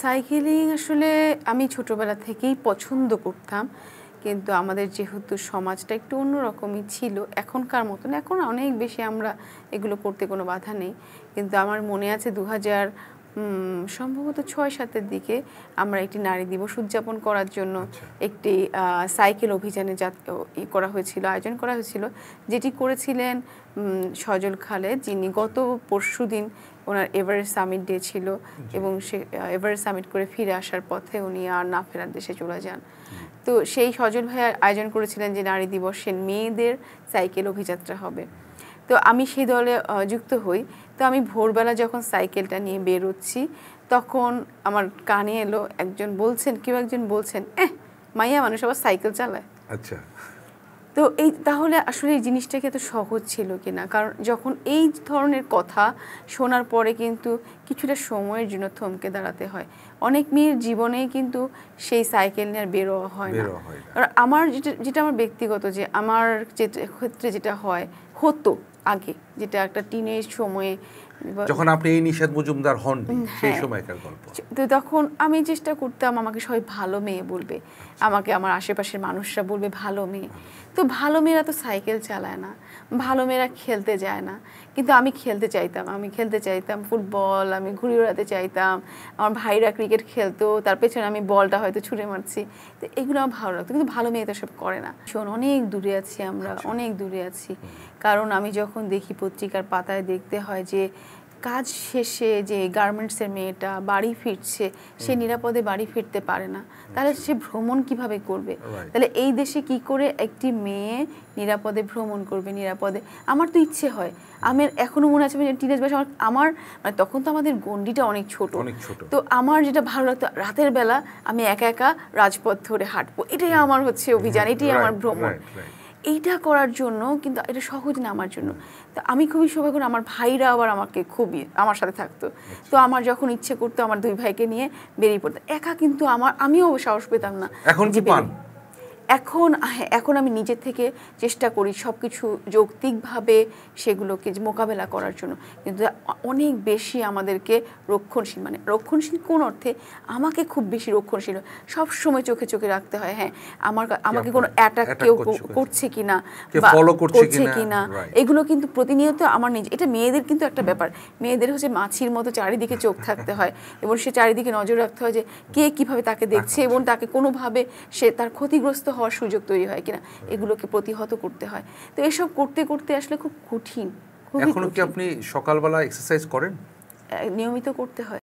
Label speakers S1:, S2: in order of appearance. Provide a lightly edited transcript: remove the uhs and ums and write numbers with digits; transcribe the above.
S1: Cycling আসলে আমি ছোটবেলা থেকেই পছন্দ করতাম। কিন্তু আমাদের যেহেতু সমাজটা একটু অন্যরকমই ছিল, এখনকার মতন। এখন অনেক বেশি আমরা এগুলো করতে কোনো বাধা নেই। কিন্তু আমার মনে আছে ২০০০ সম্ভবত ৬-৭ এর দিকে আমরা একটি নারী দিবস উদযাপন করার জন্য একটি সাইকেল অভিযানে করা হয়েছিল, আয়োজন করা হয়েছিল। যেটি করেছিলেন সজল খালেদ, যিনি গত পরশুদিন ওনার এভারেস্ট সামিট ডে ছিল এবং সে এভারেস্ট সামিট করে ফিরে আসার পথে উনি আর না ফেরার দেশে চলে যান। তো সেই সজল ভাইয়া আয়োজন করেছিলেন যে নারী দিবসে মেয়েদের সাইকেল অভিযাত্রা হবে। তো আমি সেই দলে যুক্ত হই। তো আমি ভোরবেলা যখন সাইকেলটা নিয়ে বেরোচ্ছি, তখন আমার কানে এলো একজন বলছেন মাইয়া মানুষ আবার সাইকেল চালায়।
S2: আচ্ছা।
S1: তো তাহলে আসলে এই জিনিসটা কি এত সহজ ছিল কিনা, কারণ যখন এই ধরনের কথা শোনার পরে কিন্তু কিছুটা সময়ের জন্য থমকে দাঁড়াতে হয়। অনেক মেয়ের জীবনেই কিন্তু সেই সাইকেল নিয়ে আর বেরোয়া হয় না। আর আমার যেটা আমার ব্যক্তিগত, যে আমার ক্ষেত্রে যেটা হতো আগে, যেটা একটা টিনেজ সময়ে
S2: যখন আপনি এই নিশাত মজুমদার হন সেই সময়কার গল্প,
S1: তো তখন আমি চেষ্টা করতাম আমাকে সবাই ভালো মেয়ে বলবে, আমাকে আমার আশেপাশের মানুষরা বলবে ভালো মেয়ে। তো ভালো মেয়েরা তো সাইকেল চালায় না, ভালো মেয়েরা খেলতে যায় না। কিন্তু আমি খেলতে চাইতাম ফুটবল, আমি ঘুড়ি ওড়াতে চাইতাম, আমার ভাইরা ক্রিকেট খেলতো, তার পেছনে আমি বলটা হয়তো ছুঁড়ে মারছি। তো এগুলো আমার ভালো লাগতো, কিন্তু ভালো মেয়ে তো সব করে না। অনেক দূরে আছি আমরা, অনেক দূরে আছি। কারণ আমি যখন দেখি পত্রিকার পাতায় দেখতে হয় যে কাজ শেষে যে গার্মেন্টসের মেয়েটা বাড়ি ফিরছে, সে নিরাপদে বাড়ি ফিরতে পারে না, তাহলে সে ভ্রমণ কিভাবে করবে? তাহলে এই দেশে কি করে একটি মেয়ে নিরাপদে ভ্রমণ করবে? নিরাপদে আমার তো ইচ্ছে হয়, আমার এখনো মনে আছে টিনেজ বয়সে আমার মানে তখন তো আমাদের গণ্ডিটা অনেক ছোট। তো আমার যেটা ভালো লাগতো, রাতের বেলা আমি একা একা রাজপথ ধরে হাঁটবো, এটাই আমার হচ্ছে অভিযান, এটাই আমার ভ্রমণ। এইটা করার জন্য কিন্তু এটা সহজ না আমার জন্য। তো আমি খুবই সৌভাগ্য, আমার ভাইরা আবার আমাকে খুবই আমার সাথে থাকতো। তো আমার যখন ইচ্ছে করতো আমার দুই ভাইকে নিয়ে বেরিয়ে পড়তাম একা, কিন্তু আমিও সাহস পেতাম না। এখন আমি নিজের থেকে চেষ্টা করি সব কিছু যৌক্তিকভাবে সেগুলোকে মোকাবেলা করার জন্য। কিন্তু অনেক বেশি আমাদেরকে রক্ষণশীল কোন অর্থে, আমাকে খুব বেশি রক্ষণশীল সব সময় চোখে চোখে রাখতে হয়। হ্যাঁ, আমাকে কোনো অ্যাটাক কেউ করছে কিনা বা করছে কিনা, এগুলো কিন্তু প্রতিনিয়ত আমার এটা মেয়েদের কিন্তু একটা ব্যাপার। মেয়েদের হচ্ছে মাছির মতো চারিদিকে চোখ থাকতে হয় এবং সে চারিদিকে নজর রাখতে হয় যে কে কিভাবে তাকে দেখছে এবং তাকে কোনোভাবে সে তার ক্ষতিগ্রস্ত হওয়ার সুযোগ তৈরি হয় কিনা, এগুলোকে প্রতিহত করতে হয়। তো এসব করতে করতে আসলে খুব কঠিন।
S2: এখন কি আপনি সকালবেলা এক্সারসাইজ করেন?
S1: নিয়মিত করতে হয়।